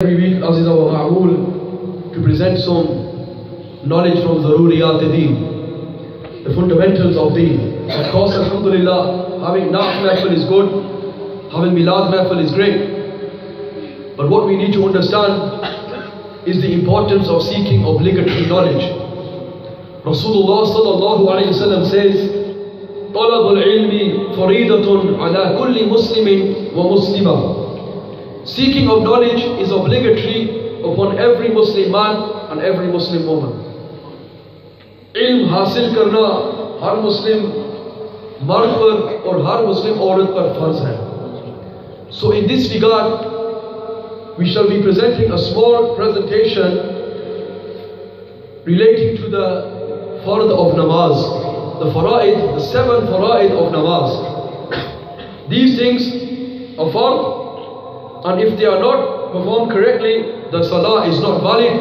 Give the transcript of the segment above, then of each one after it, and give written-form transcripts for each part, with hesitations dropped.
Every week, Aziz wa Ma'amul, to present some knowledge from Zaruriyat Deen, the fundamentals of Deen. Of course, Alhamdulillah, having Naat Mahfil is good, having Milad Mahfil is great. But what we need to understand is the importance of seeking obligatory knowledge. Rasulullah sallallahu alayhi wa sallam says, طلب العلم فريضة على كل مسلم ومسلمة. Seeking of knowledge is obligatory upon every Muslim man and every Muslim woman. Ilm हासिल करना हर मुस्लिम मर्द पर और हर मुस्लिम औरत पर फर्ज है. So in this regard, we shall be presenting a small presentation relating to the fard of namaz, the fara'id, the 7 fara'id of namaz. These things are fard, and if they are not performed correctly, the salah is not valid,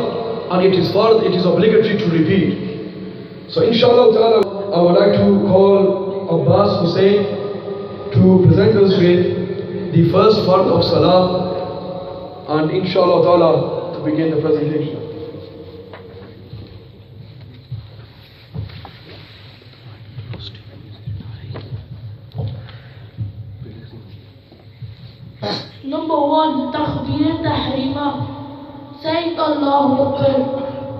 and it is fard, it is obligatory to repeat. So inshallah ta'ala, I would like to call Abbas Hussain to present us with the first fard of salah, and inshallah ta'ala to begin the presentation. Number 1, Takbir Tahrima. Saying Allahu Akbar.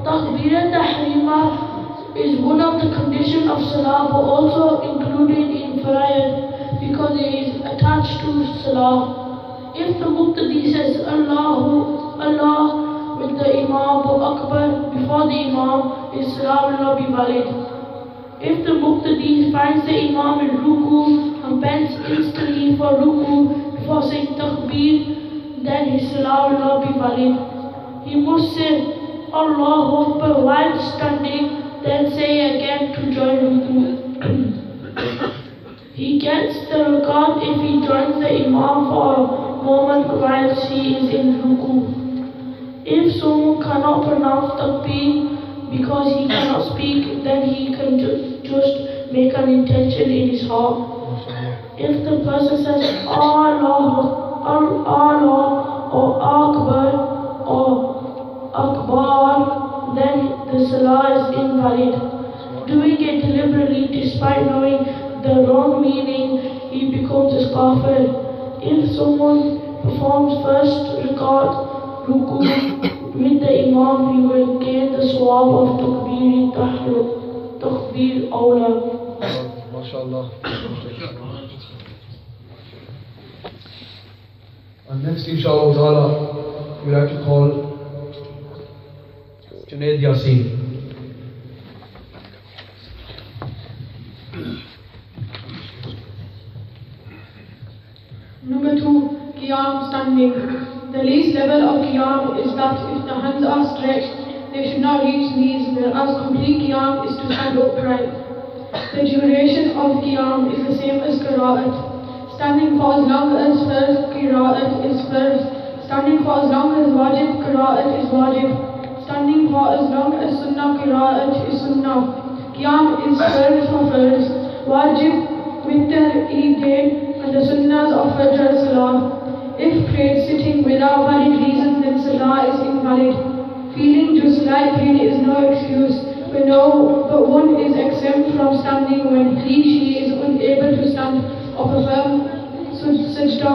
Takbir Tahrima is one of the conditions of Salah, but also included in Fara'id because it is attached to Salah. If the Muqtadi says Allahu Allah with the Imam Akbar before the Imam, his Salah will not be valid. If the Muqtadi finds the Imam in Ruku and bends instantly for Ruku before saying Takbir, then his Salah will not be valid. He must say Allahu Akbar while standing, then say again to join Ruku. He gets the rakat if he joins the Imam for a moment while he is in Ruku. If someone cannot pronounce Takbir because he cannot speak, then he can just make an intention in his heart. If the person says Allah or Akbar or Akbar, then the Salah is invalid. Doing it deliberately despite knowing the wrong meaning, he becomes a kafir. If someone performs first rakat ruku with the Imam, he will gain the sawab of Takbir Awla. MashaAllah. And next, inshallah ta'ala, we'd like to call Junaid Yasin. Number 2, Qiyam standing. The least level of Qiyam is that if the hands are stretched, they should not reach knees, whereas complete Qiyam is to stand upright. The duration of Qiyam is the same as Qira'at. Standing for as long as first Qira'at is first. Standing for as long as Wajib Qira'at is Wajib. Standing for as long as Sunnah Qira'at is Sunnah. Qiyam is first for first. Wajib, Witr, Eid, and the Sunnahs of Fajr Salah. If prayed sitting without valid reason, then Salah is invalid. Feeling just like pain is no excuse, but one is exempt from standing when she is unable to stand or perform sajda,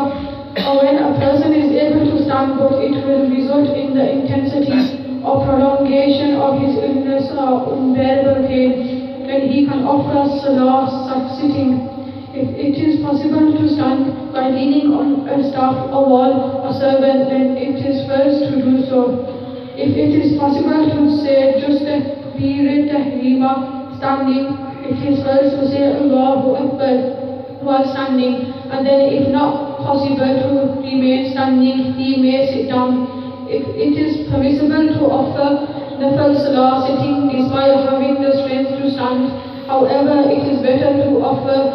or when a person is able to stand but it will result in the intensity or prolongation of his illness or unbearable pain, then he can offer Salah sitting. If it is possible to stand by leaning on a staff, a wall, or servant, then it is first to do so. If it is possible to say just a Takbir Tahrima standing, it is first to say Allahu Akbar while standing, and then if not possible to remain standing, he may sit down. If it is permissible to offer Nafal Salah sitting despite having the strength to stand, however, it is better to offer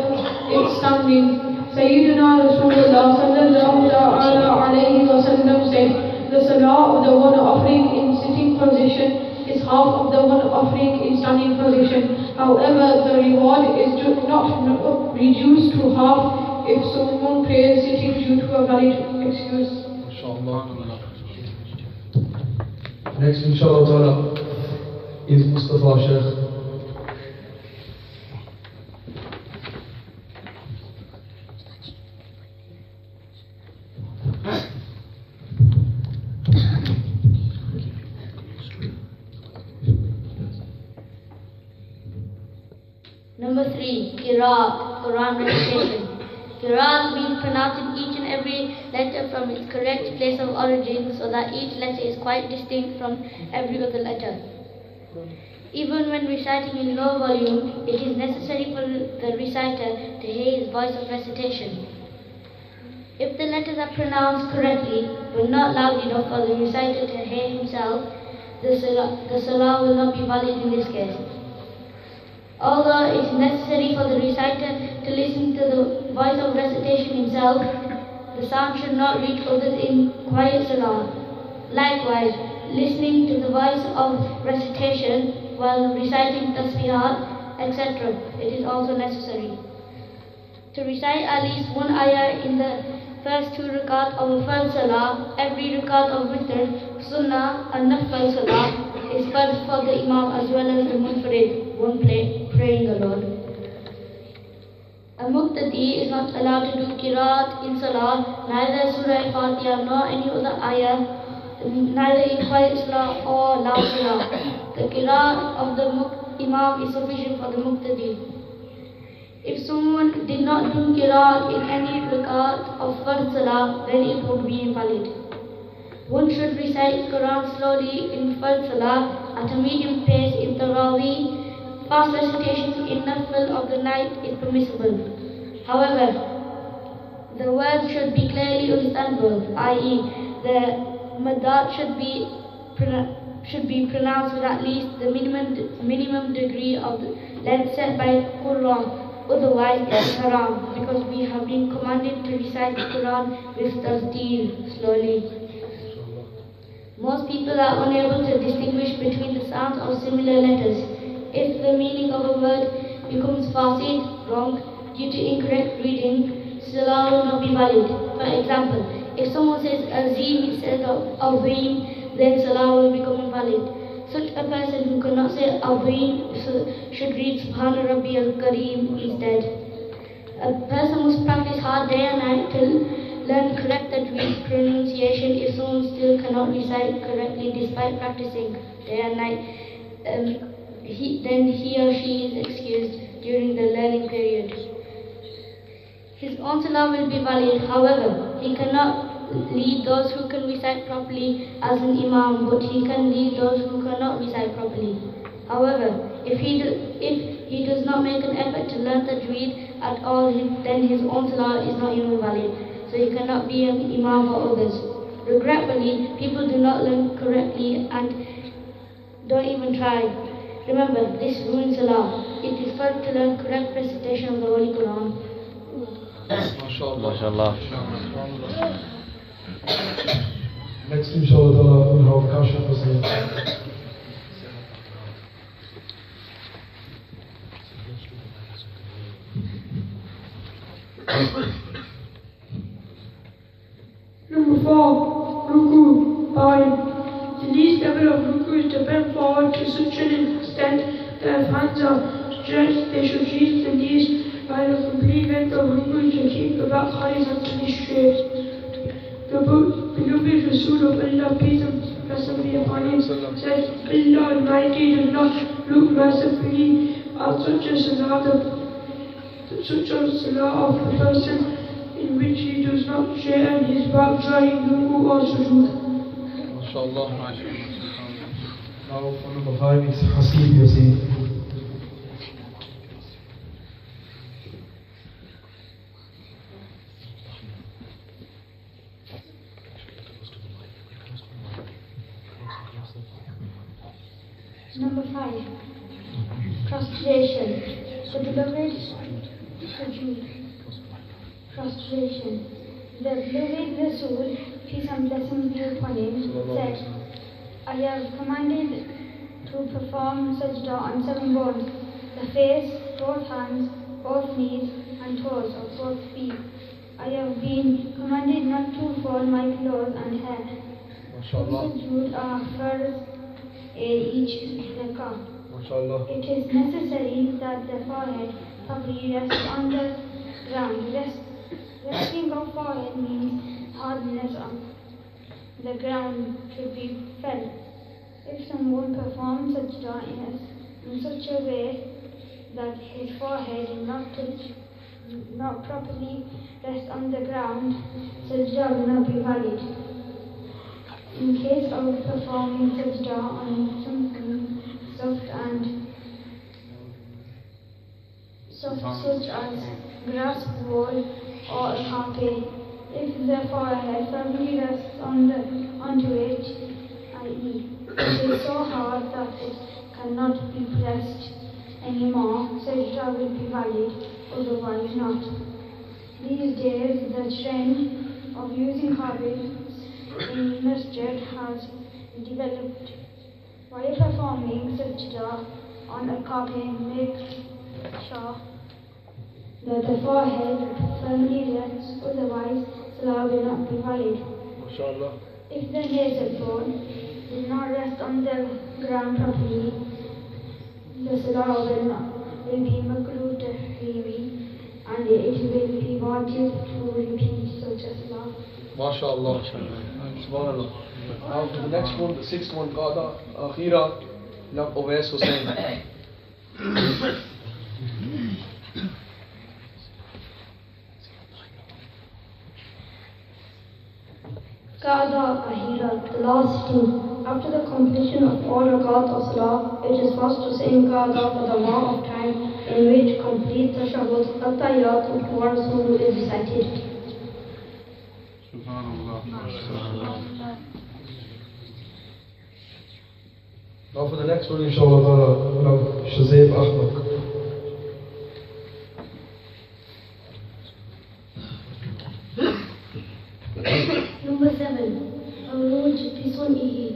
it standing. Sayyidina Rasulullah sallallahu alayhi wa sallam said, the Salah of the one offering in sitting position is half of the one offering in standing position. However, the reward is not reduced to half if someone prays sitting due to a valid excuse. Next, inshallah ta'ala, is Mustafa Sheikh. Number 3, Qiraat, Quran recitation. Qiraat means pronouncing each and every letter from its correct place of origin so that each letter is quite distinct from every other letter. Even when reciting in low volume, it is necessary for the reciter to hear his voice of recitation. If the letters are pronounced correctly, but not loud enough for the reciter to hear himself, the salah will not be valid in this case. Although it is necessary for the reciter to listen to the voice of recitation himself, the sound should not reach others in quiet salah. Likewise, listening to the voice of recitation while reciting tasbihat, etc., it is also necessary. To recite at least one ayah in the first 2 rakat of a first salah, every rakat of witr, sunnah and nafal salah is first for the imam as well as the munfarid, one praying alone. A muqtadi is not allowed to do qiraat in salah, neither surah Fatiha nor any other ayah, neither in quiet salah or loud salah. The qiraat of the imam is sufficient for the muqtadi. If someone did not do qiraat in any rakat of first salah, then it would be invalid. One should recite Quran slowly in first salah at a medium pace in tarawih. Fast recitation in nafil of the night is permissible. However, the words should be clearly understandable, i.e., the madat should be pronounced with at least the minimum degree of length set by Quran. Otherwise, it is haram, because we have been commanded to recite the Quran with tasdeel, slowly. Most people are unable to distinguish between the sounds of similar letters. If the meaning of a word becomes fasid, wrong, due to incorrect reading, salah will not be valid. For example, if someone says azim instead of azim, then salah will become invalid. Such a person who cannot say azim should read Subhana Rabbi al-Kareem instead. A person must practice hard day and night to learn correct tajweed pronunciation. If someone still cannot recite correctly despite practicing day and night, then he or she is excused during the learning period. His own salah will be valid, however, he cannot lead those who can recite properly as an imam, but he can lead those who cannot recite properly. However, if he does not make an effort to learn tajweed at all, then his own salah is not even valid, so he cannot be an imam for others. Regretfully, people do not learn correctly and don't even try. Remember, this ruins salah. It is first to learn correct recitation of the Holy Quran. MashaAllah. Next, inshallah, we'll have Kasha Hussain. Number 4, Ruku, bowing. The least level of Ruku is to bend forward to such an extent that if hands are stretched, they should reach the knees, while a complete length of Ruku is to keep the back horizontally straight. The beloved Rasul of Allah, peace and blessing be upon him, said, Allah Almighty does not look mercifully at such a salah of a person in which he does not share his back during Ruku or Sujood. MashaAllah. Now, for number 5 is Hasib Yasin. Number 5, prostration. The beloved sujood. Prostration. The beloved Rasul, peace and blessings be upon him, said, I have commanded to perform sajda on 7 bones: the face, both hands, both knees, and toes of both feet. I have been commanded not to fold my clothes and hair. Sujood are first each rakah. MashaAllah. It is necessary that the forehead properly rests on the ground. Resting of forehead means hardness on the ground should be felt. If someone performs sajda in such a way that his forehead is not properly rest on the ground, sajda will not be valid. In case of performing sajda on something soft such as grass, wool, or a carpet, if the forehead firmly rests onto it, i.e., it is so hard that it cannot be pressed anymore, sajda will be valid, otherwise not. These days, the trend of using carpets in masjid has developed. While performing sajda on a carpet, make sure that the forehead firmly rests, otherwise salah will not be valid. MashaAllah. If the nasal bone does not rest on the ground properly, the salah will be makruh tahrimi, and it will be wajib to repeat such a salah. MashaAllah. Subhanallah. Now for the next one, the sixth one, Qada Akhira, Nab Owais Hussain. Qada Akhira, the last two. After the completion of all rakats of salah, it is first to say Qada for the amount of time in which complete tashahhud, at-tahiyyat, and Rasul is recited. Subhanallah. Now for the next one, inshallah ta'ala, we'll have Shazib Ahmad. Number 7. Aruj Bisunihi,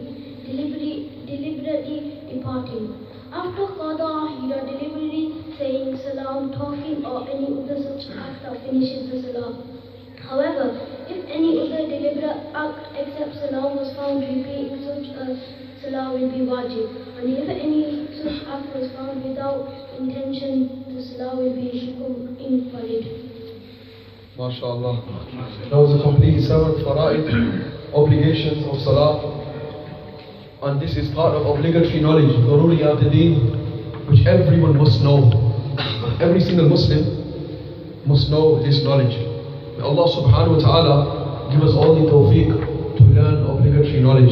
deliberately departing. After Qada Akhira, deliberately saying salam, talking, or any other such act that finishes the salah. However, if any other deliberate act except salam was found, repeating such a salah will be wajib. And if any such act was found without intention, the salah will be invalid. MashaAllah. That was a complete 7 Fara'id obligations of Salah. And this is part of obligatory knowledge, Daruriyat Deen, which everyone must know. Every single Muslim must know this knowledge. May Allah subhanahu wa ta'ala give us all the tawfiq to learn obligatory knowledge.